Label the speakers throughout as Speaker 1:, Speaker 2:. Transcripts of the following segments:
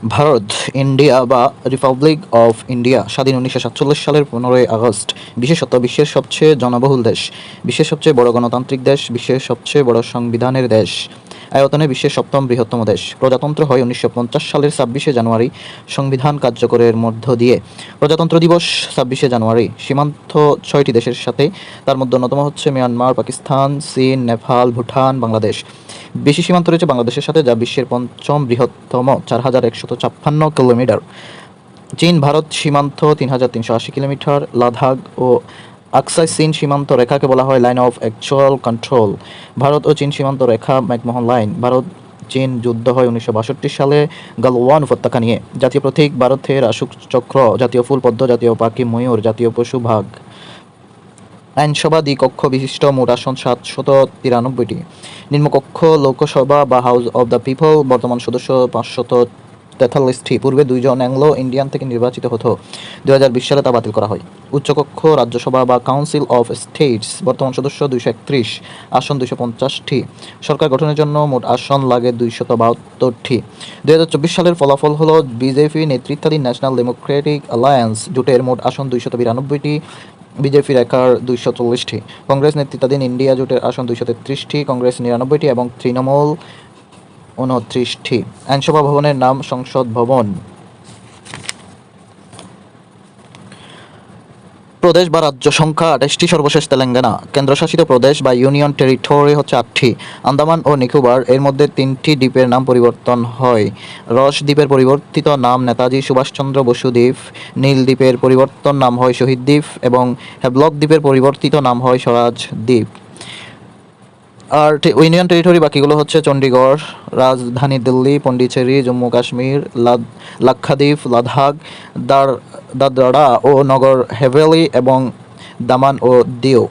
Speaker 1: Bharat, India বা Republic of India স্বাধীন 1947 সালের 15ই আগস্ট। বিশেষত বিশ্বের সবচেয়ে জনবহুল দেশ, বিশ্বের সবচেয়ে বড় গণতান্ত্রিক দেশ, বিশ্বের সবচেয়ে বড় সংবিধানের দেশ, আয়তনে বিশ্বের সপ্তম বৃহত্তম দেশ। প্রজাতন্ত্র হয় 1950 সালের 26শে জানুয়ারি সংবিধান কার্যকরের মধ্য দিয়ে। প্রজাতন্ত্র দিবস 26শে জানুয়ারি। সীমান্ত 6টি দেশের সাথে, তার মধ্যে অন্যতম হচ্ছে মিয়ানমার, পাকিস্তান, চীন, নেপাল, ভুটান, বাংলাদেশ। বেশি সীমান্ত রয়েছে বাংলাদেশের সাথে, যা বিশ্বের পঞ্চম বৃহত্তম 4156 কিলোমিটার। চীন ভারত সীমান্ত 3380 কিলোমিটার। লাদাখ ও আকসাই চীন সীমান্ত রেখাকে বলা হয় line of actual control. Bharat ও চীন সীমান্ত রেখা ম্যাকমোহন লাইন। ভারত চীন যুদ্ধ হয় 1962 সালে গালওয়ান উপত্যকা নিয়ে। জাতীয় প্রতীক ভারতের অশোক চক্র, জাতীয় ফুল পদ্ম, জাতীয় পাখি ময়ূর, জাতীয় পশু বাঘ। আইনসভা দ্বিকক্ষ বিশিষ্ট, মোট আসন 793টি। নিম্নকক্ষ লোকসভা বা হাউস অব দ্য পিপল, বর্তমান সদস্য 543টি। পূর্বে 2 জন অ্যাংলো ইন্ডিয়ান থেকে নির্বাচিত হতো, 2020 সালে তা বাতিল করা হয়। উচ্চকক্ষ রাজ্যসভা বা কাউন্সিল অফ স্টেটস, বর্তমান সদস্য 231, আসন 250টি। সরকার গঠনের জন্য মোট আসন লাগে 272টি। 2024 সালের ফলাফল হলো বিজেপি নেতৃত্বাধীন ন্যাশনাল ডেমোক্রেটিক অ্যালায়েন্স জোটের মোট আসন 292টি, বিজেপির একার 240টি। কংগ্রেস নেতৃত্বাধীন ইন্ডিয়া জোটের আসন 233টি, কংগ্রেস 99টি এবং তৃণমূল 29টি। আইনসভা ভবনের নাম সংসদ ভবন। প্রদেশ বা রাজ্য সংখ্যা 28টি, সর্বশেষ তেলেঙ্গানা। কেন্দ্রশাসিত প্রদেশ বা ইউনিয়ন টেরিটরি হচ্ছে 8টি। আন্দামান ও নিকোবর, এর মধ্যে 3টি দ্বীপের নাম পরিবর্তন হয়। রস দ্বীপের পরিবর্তিত নাম নেতাজি সুভাষচন্দ্র বসু দ্বীপ, নীল দ্বীপের পরিবর্তন নাম হয় শহীদ দ্বীপ এবং হ্যাভলক দ্বীপের পরিবর্তিত নাম হয় স্বরাজ দ্বীপ। আর ইউনিয়ন টেরিটরি বাকিগুলো হচ্ছে চণ্ডীগড়, রাজধানী দিল্লি, পন্ডিচেরি, জম্মু কাশ্মীর, লাক্ষাদ্বীপ, লাদাখ, দাদরা ও নগর হাভেলি এবং দামান ও দিউ।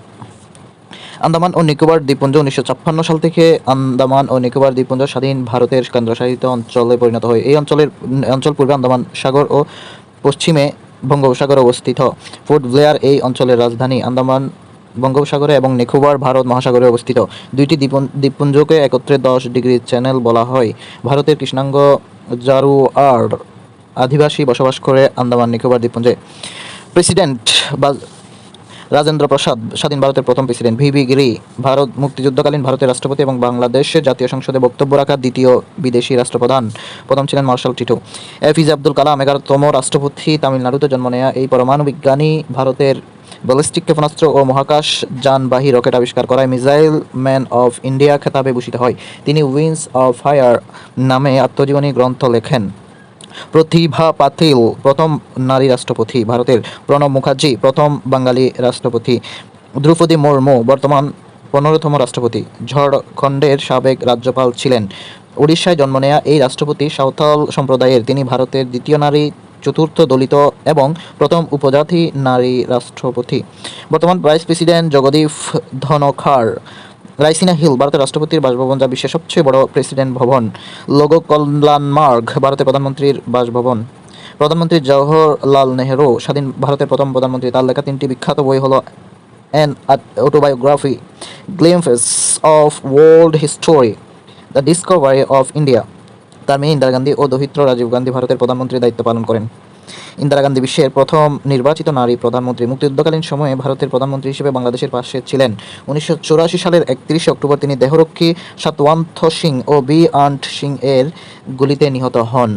Speaker 1: আন্দামান ও নিকোবর দ্বীপপুঞ্জ 1956 সাল থেকে আন্দামান ও নিকোবর দ্বীপপুঞ্জ স্বাধীন ভারতের কেন্দ্রশাসিত অঞ্চলে পরিণত হয়। এই অঞ্চল পূর্বে আন্দামান সাগর ও পশ্চিমে বঙ্গোপসাগর অবস্থিত। পোর্ট ব্লেয়ার এই অঞ্চলের রাজধানী। আন্দামান বঙ্গোপসাগরে এবং নিকোবর ভারত মহাসাগরে অবস্থিত। দুইটি দ্বীপপুঞ্জকে একত্রে 10 ডিগ্রি চ্যানেল বলা হয়। ভারতের কৃষ্ণাঙ্গ জারোয়ার আদিবাসী বসবাস করে আন্দামান নিকোবর দ্বীপপুঞ্জে। প্রেসিডেন্ট বা রাজেন্দ্র প্রসাদ, স্বাধীন ভারতের প্রথম প্রেসিডেন্ট। ভিভি গিরি, ভারত মুক্তিযুদ্ধকালীন ভারতের রাষ্ট্রপতি এবং বাংলাদেশের জাতীয় সংসদে বক্তব্য রাখা দ্বিতীয় বিদেশি রাষ্ট্রপ্রধান। প্রথম ছিলেন Marshal Tito. APJ Abdul Kalam, 11তম রাষ্ট্রপতি, তামিলনাড়ুতে জন্ম নেয়া এই পরমাণু বিজ্ঞানী ভারতের ব্যালিস্টিক ক্ষেপণাস্ত্র ও মহাকাশ যানবাহী রকেট আবিষ্কার করায় মিসাইল ম্যান অফ ইন্ডিয়া খেতাবে ভূষিত হয়। তিনি উইংস অফ ফায়ার নামে আত্মজীবনী গ্রন্থ লেখেন। প্রতিভা পাতিল, প্রথম নারী রাষ্ট্রপতি ভারতের। প্রণব মুখার্জি, প্রথম বাঙালি রাষ্ট্রপতি। দ্রৌপদী মুর্মু, বর্তমান 15তম রাষ্ট্রপতি, ঝাড়খণ্ডের সাবেক রাজ্যপাল ছিলেন। উড়িষ্যায় জন্ম নেয়া এই রাষ্ট্রপতি সাঁওতাল সম্প্রদায়ের। তিনি ভারতের দ্বিতীয় নারী, চতুর্থ দলিত এবং প্রথম উপজাতি নারী রাষ্ট্রপতি। বর্তমান ভাইস প্রেসিডেন্ট জগদীপ ধনখড়। রাইসিনা হিল, ভারতের রাষ্ট্রপতির বাসভবন, যা বিশ্বের সবচেয়ে বড় প্রেসিডেন্ট ভবন। লোগো কল্যাণ মার্গ, ভারতের প্রধানমন্ত্রীর বাসভবন। প্রধানমন্ত্রী জওহরলাল নেহরু, স্বাধীন ভারতের প্রথম প্রধানমন্ত্রী। তার লেখা 3টি বিখ্যাত বই হলো an autobiography, glimpse of world history, the Discovery of India. তার মেয়ে ইন্দিরা গান্ধী ও দৌহিত্র রাজীব গান্ধী ভারতের প্রধানমন্ত্রীর দায়িত্ব পালন করেন। ইন্দিরা গান্ধী বিশ্বের প্রথম নির্বাচিত নারী প্রধানমন্ত্রী। মুক্তিযুদ্ধকালীন সময়ে ভারতের প্রধানমন্ত্রী হিসেবে বাংলাদেশের পাশে ছিলেন। 1984 সালের 31শে অক্টোবর তিনি দেহরক্ষী সাতওয়ান্থ সিং ও বি আন্ট সিং এর গুলিতে নিহত হন।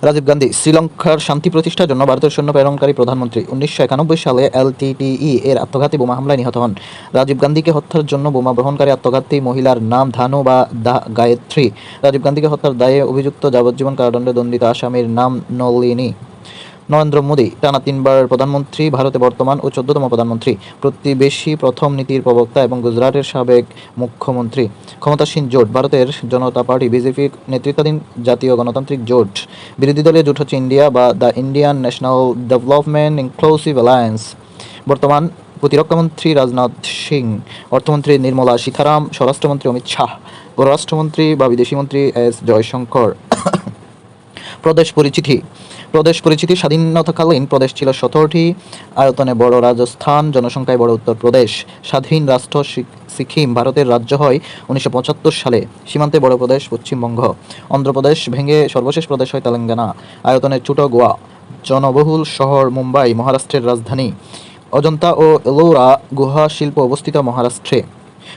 Speaker 1: রাজীব গান্ধী, শ্রীলঙ্কার শান্তি প্রতিষ্ঠার জন্য ভারতের সৈন্য প্রেরণকারী প্রধানমন্ত্রী। 1991 সালে এলটিটিই এর আত্মঘাতী বোমা হামলায় নিহত হন। রাজীব গান্ধীকে হত্যার জন্য বোমা বহনকারী আত্মঘাতী মহিলার নাম ধানু বা গায়ত্রী। রাজীব গান্ধীকে হত্যার দায়ে অভিযুক্ত যাবজ্জীবন কারাদণ্ডে দণ্ডিত আসামির নাম নলিনী। নরেন্দ্র মোদী, টানা 3বার প্রধানমন্ত্রী, ভারতে বর্তমান ও 14তম প্রধানমন্ত্রী, প্রতিবেশী প্রথম নীতির প্রবক্তা এবং গুজরাটের সাবেক মুখ্যমন্ত্রী। ক্ষমতাসীন জোট, ভারতের জনতা পার্টি বিজেপি নেতৃত্বাধীন জাতীয় গণতান্ত্রিক জোট। বিরোধী দলীয় জোট হচ্ছে ইন্ডিয়া বা the Indian national development inclusive alliance. বর্তমান প্রতিরক্ষামন্ত্রী রাজনাথ সিং, অর্থমন্ত্রী নির্মলা সীতারাম, স্বরাষ্ট্রমন্ত্রী অমিত শাহ, পররাষ্ট্রমন্ত্রী বা বিদেশমন্ত্রী এস জয়শঙ্কর। প্রদেশ পরিচিতি স্বাধীনতাকালীন প্রদেশ ছিল 17টি, আয়তনে বড় রাজস্থান, জনসংখ্যায় বড় উত্তরপ্রদেশ। স্বাধীন রাষ্ট্র সিকিম ভারতের রাজ্য হয় 1975 সালে। সীমান্তে বড় প্রদেশ পশ্চিমবঙ্গ। অন্ধ্রপ্রদেশ ভেঙে সর্বশেষ প্রদেশ হয় তেলেঙ্গানা। আয়তনে ছোট গোয়া। জনবহুল শহর মুম্বাই মহারাষ্ট্রের রাজধানী। অজন্তা ও এলোরা গুহা শিল্প অবস্থিত মহারাষ্ট্রে।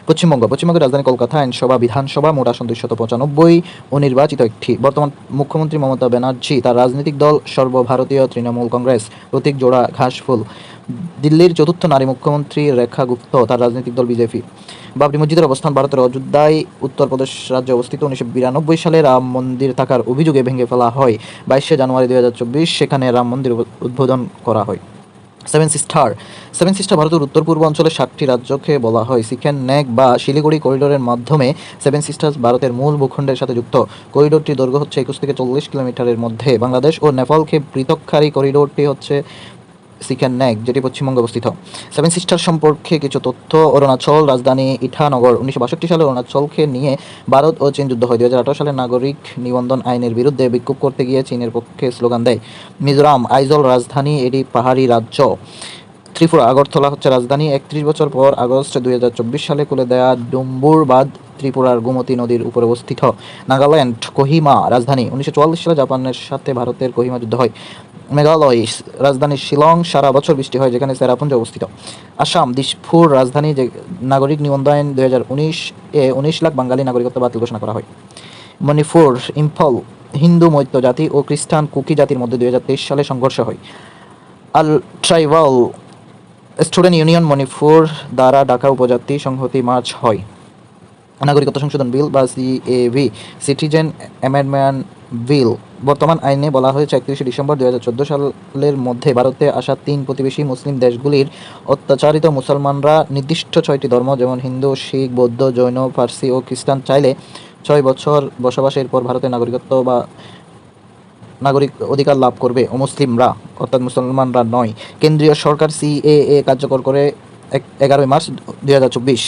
Speaker 1: পশ্চিমবঙ্গের রাজধানী কলকাতা। আইনসভা বিধানসভা মোট আসন 295 ও নির্বাচিত একটি। বর্তমান মুখ্যমন্ত্রী মমতা ব্যানার্জি। তার রাজনৈতিক দল সর্বভারতীয় তৃণমূল কংগ্রেস। প্রতীক জোড়া ঘাসফুল। দিল্লির চতুর্থ নারী মুখ্যমন্ত্রী রেখা গুপ্ত। তার রাজনৈতিক দল বিজেপি। বাবরি মসজিদের অবস্থান ভারতের অযোধ্যায় উত্তরপ্রদেশ রাজ্যে অবস্থিত। 1992 সালে রাম মন্দির থাকার অভিযোগে ভেঙে ফেলা হয়। 22 জানুয়ারি 2024 সেখানে রাম মন্দির উদ্বোধন করা হয়। সেভেন সিস্টার ভারতের উত্তর পূর্ব অঞ্চলের 7টি রাজ্যকে বলা হয় সিকেন নেক বা শিলিগুড়ি করিডোরের মাধ্যমে সেভেন সিস্টার্স ভারতের মূল ভূখণ্ডের সাথে যুক্ত। করিডোরটির দৈর্ঘ্য হচ্ছে 21 থেকে 40 কিলোমিটারের মধ্যে। বাংলাদেশ ও নেপালকে পৃথককারী করিডোরটি হচ্ছে সিকেন নেক, যেটি পশ্চিমবঙ্গে অবস্থিত। সেভেন সিস্টার সম্পর্কে কিছু তথ্য। অরুণাচল রাজধানী ইটানগর। 1962 সালে অরুণাচলকে নিয়ে ভারত ও চীন যুদ্ধ হয়। 2018 সালে নাগরিক নিবন্ধন আইনের বিরুদ্ধে বিক্ষোভ করতে গিয়ে চীনের পক্ষে স্লোগান দেয়। মিজোরাম আইজল রাজধানী, এটি পাহাড়ি রাজ্য। ত্রিপুরা আগরতলা হচ্ছে রাজধানী। 31 বছর পর আগস্ট 2024 সালে খুলে দেয়া ডুম্বুর বাঁধ ত্রিপুরার গোমতী নদীর উপরে অবস্থিত। নাগাল্যান্ড কোহিমা রাজধানী। 1944 সালে জাপানের সাথে ভারতের কোহিমা যুদ্ধ হয়। মেঘালয় রাজধানী শিলং। সারা বছর বৃষ্টি হয়, যেখানে চেরাপুঞ্জ অবস্থিত। আসাম দিশপুর রাজধানী। যে নাগরিক নিবন্ধন আইন 2019-এ 19 লাখ বাঙালি নাগরিকত্ব বাতিল ঘোষণা করা হয়। মণিপুর ইম্ফল। হিন্দু মৈত্য জাতি ও খ্রিস্টান কুকি জাতির মধ্যে 2023 সালে সংঘর্ষ হয়। আল ট্রাইবাল স্টুডেন্ট ইউনিয়ন মণিপুর দ্বারা ঢাকা উপজাতি সংহতি মার্চ হয়। নাগরিকত্ব সংশোধন বিল বা সিএভি সিটিজেন অ্যামেন্ডমেন্ট বিল বর্তমান আইনে বলা হয়েছে 31 ডিসেম্বর 2014 সালের মধ্যে ভারতে আসা 3 প্রতিবেশী মুসলিম দেশগুলির অত্যাচারিত মুসলমানরা নির্দিষ্ট 6টি ধর্ম যেমন হিন্দু, শিখ, বৌদ্ধ, জৈন, পার্সি ও খ্রিস্টান চাইলে 6 বছর বসবাসের পর ভারতের নাগরিকত্ব বা নাগরিক অধিকার লাভ করবে। অমুসলিমরা অর্থাৎ মুসলমানরা নয়। কেন্দ্রীয় সরকার সিএএ কার্যকর করে 11 মার্চ 2024।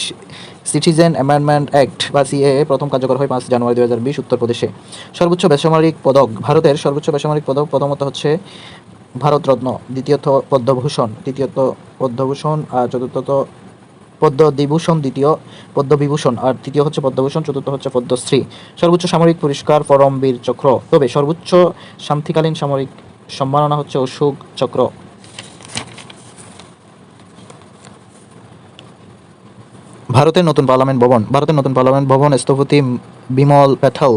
Speaker 1: সিটিজেন অ্যামেন্ডমেন্ট অ্যাক্ট বা সিএএ প্রথম কার্যকর হয় 5 জানুয়ারি 2020 উত্তরপ্রদেশে। সর্বোচ্চ বেসামরিক পদক। ভারতের সর্বোচ্চ বেসামরিক পদক প্রথমত হচ্ছে ভারতরত্ন, দ্বিতীয়ত পদ্মভূষণ, তৃতীয়ত পদ্মভূষণ আর চতুর্থত পদ্মবিভূষণ, দ্বিতীয় পদ্মবিভূষণ আর তৃতীয় হচ্ছে পদ্মভূষণ, চতুর্থ হচ্ছে পদ্মশ্রী। সর্বোচ্চ সামরিক পুরস্কার পরমবীর চক্র। তবে সর্বোচ্চ শান্তিকালীন সামরিক সম্মাননা হচ্ছে অশোক চক্র। ভারতের নতুন পার্লামেন্ট ভবন স্থপতি বিমল প্যাটেল।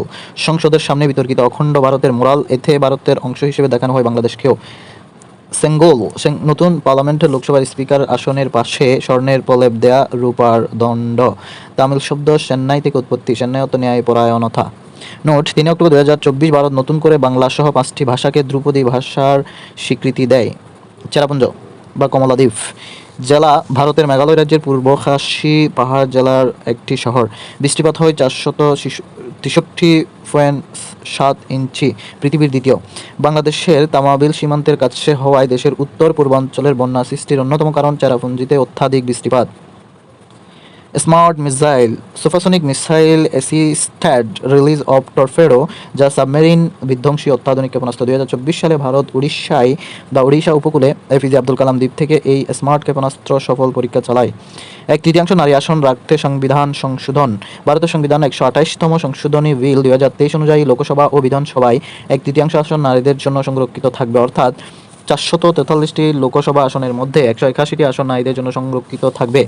Speaker 1: সংসদের সামনে বিতর্কিত অখণ্ড ভারতের মোরাল। এতে ভারতের অংশ হিসেবে দেখানো হয় বাংলাদেশকেও। সেঙ্গোল নতুন পার্লামেন্টের লোকসভার স্পিকার আসনের পাশে স্বর্ণের প্রলেপ দেয়া রূপার দণ্ড। তামিল শব্দ চেন্নাই থেকে উৎপত্তি। চেন্নাইত ন্যায়পরায়ণতা। নোট: 3 অক্টোবর 2024 ভারত নতুন করে বাংলাসহ 5টি ভাষাকে ধ্রুপদী ভাষার স্বীকৃতি দেয়। চেরাপুঞ্জ বা কমলাদ্বীপ জেলা ভারতের মেঘালয় রাজ্যের পূর্ব খাসি পাহাড় জেলার একটি শহর। বৃষ্টিপাত হয় 463.7 ইঞ্চি, পৃথিবীর দ্বিতীয়। বাংলাদেশের তামাবিল সীমান্তের কাছে হওয়ায় দেশের উত্তর পূর্বাঞ্চলের বন্যা সৃষ্টির অন্যতম কারণ চেরাপুঞ্জিতে অত্যাধিক বৃষ্টিপাত। Smart missile supersonic missile assisted release of torpedo, যা সাবমেরিন বিধ্বংসী অত্যাধুনিক ক্ষেপণাস্ত্র। 2024 সালে ভারত উড়িষ্যা উপকূলে এপিজে আব্দুল কালাম দ্বীপ থেকে এই স্মার্ট ক্ষেপণাস্ত্র সফল পরীক্ষা চালায়। 1/3 নারী আসন রাখতে সংবিধান সংশোধন। ভারতের সংবিধান 128তম সংশোধনী বিল 2023 অনুযায়ী লোকসভা ও বিধানসভায় 1/3 আসন নারীদের জন্য সংরক্ষিত থাকবে, অর্থাৎ 443টি লোকসভা আসনের মধ্যে 181টি আসন নারীদের জন্য সংরক্ষিত থাকবে।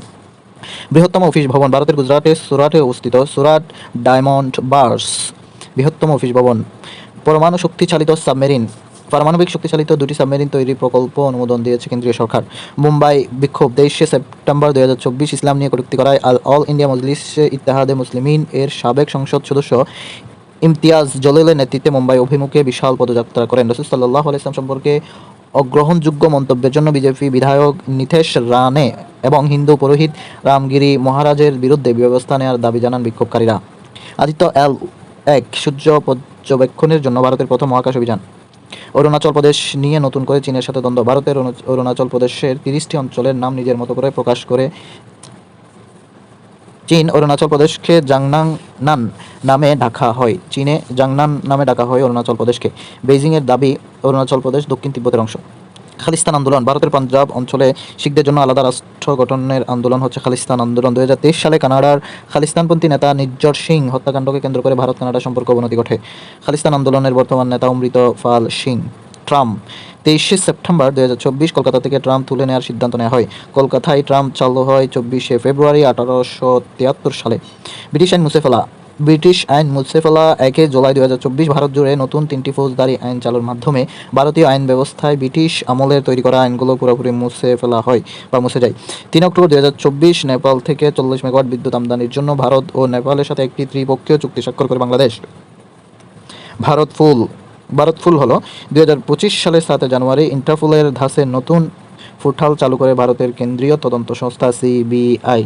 Speaker 1: বৃহত্তম অফিস ভবন। ভারতের গুজরাটের সুরাটে অবস্থিত সুরাট ডায়মন্ড বার্স বৃহত্তম অফিস ভবন। পারমাণবিক শক্তিচালিত 2টি সাবমেরিন তৈরির প্রকল্প অনুমোদন দিয়েছে কেন্দ্রীয় সরকার। মুম্বাই বিক্ষোভ। 23 সেপ্টেম্বর 2024 ইসলাম নিয়ে কটূক্তি করায় অল ইন্ডিয়া মজলিস ইত্তেহাদে মুসলিমিন এর সাবেক সংসদ সদস্য ইমতিয়াজ জলিলের নেতৃত্বে মুম্বাই অভিমুখে বিশাল পদযাত্রা করেন। রাসূল সাল্লাল্লাহু আলাইহি ওয়াসাল্লাম সম্পর্কে অগ্রহণযোগ্য মন্তব্যের জন্য বিজেপি বিধায়ক নিতেশ রানে এবং হিন্দু পুরোহিত রামগিরি মহারাজের বিরুদ্ধে ব্যবস্থা নেওয়ার দাবি জানান বিক্ষোভকারীরা। আদিত্য L1 সূর্য পর্যবেক্ষণের জন্য ভারতের প্রথম মহাকাশ অভিযান। অরুণাচল প্রদেশ নিয়ে নতুন করে চীনের সাথে দ্বন্দ্ব। ভারতের অরুণাচল প্রদেশের 30টি অঞ্চলের নাম নিজের মতো করে প্রকাশ করে চীন অরুণাচল প্রদেশকে জাংনাং নান নামে ডাকা হয়। চীনে জাংনান নামে ডাকা হয় অরুণাচল প্রদেশকে। বেইজিংয়ের দাবি অরুণাচল প্রদেশ দক্ষিণ তিব্বতের অংশ। খালিস্তান আন্দোলন ভারতের পাঞ্জাব অঞ্চলে শিখদের জন্য আলাদা রাষ্ট্র গঠনের আন্দোলন হচ্ছে খালিস্তান আন্দোলন। 2023 সালে কানাডার খালিস্তানপন্থী নেতা নির্জর সিং হত্যাকাণ্ডকে কেন্দ্র করে ভারত কানাডা সম্পর্ক অবনতি ঘটে। খালিস্তান আন্দোলনের বর্তমান নেতা অমৃত পাল সিং। ট্রাম্প 23শে সেপ্টেম্বর 2024 কলকাতা থেকে ট্রাম তুলে নেওয়ার সিদ্ধান্ত নেওয়া হয়। কলকাতায় ট্রাম চালু হয় 24শে ফেব্রুয়ারি 1873 সালে। ব্রিটিশ আইন মুছে ফেলা 1 জুলাই 2024 ভারত জুড়ে নতুন 3টি ফৌজদারি আইন চালুর মাধ্যমে ভারতীয় আইন ব্যবস্থায় ব্রিটিশ আমলের তৈরি করা আইনগুলো পুরোপুরি মুছে ফেলা হয় বা মুছে যায়। 3 অক্টোবর 2024 নেপাল থেকে 40 মেগাওয়াট বিদ্যুৎ আমদানির জন্য ভারত ও নেপালের সাথে একটি ত্রিপক্ষীয় চুক্তি স্বাক্ষর করে বাংলাদেশ। ভারত ফুল হলো 2025 সালের 7 জানুয়ারি ইন্টারপোলের ধাঁচে নতুন পোর্টাল চালু করে ভারতের কেন্দ্রীয় তদন্ত সংস্থা সিবিআই।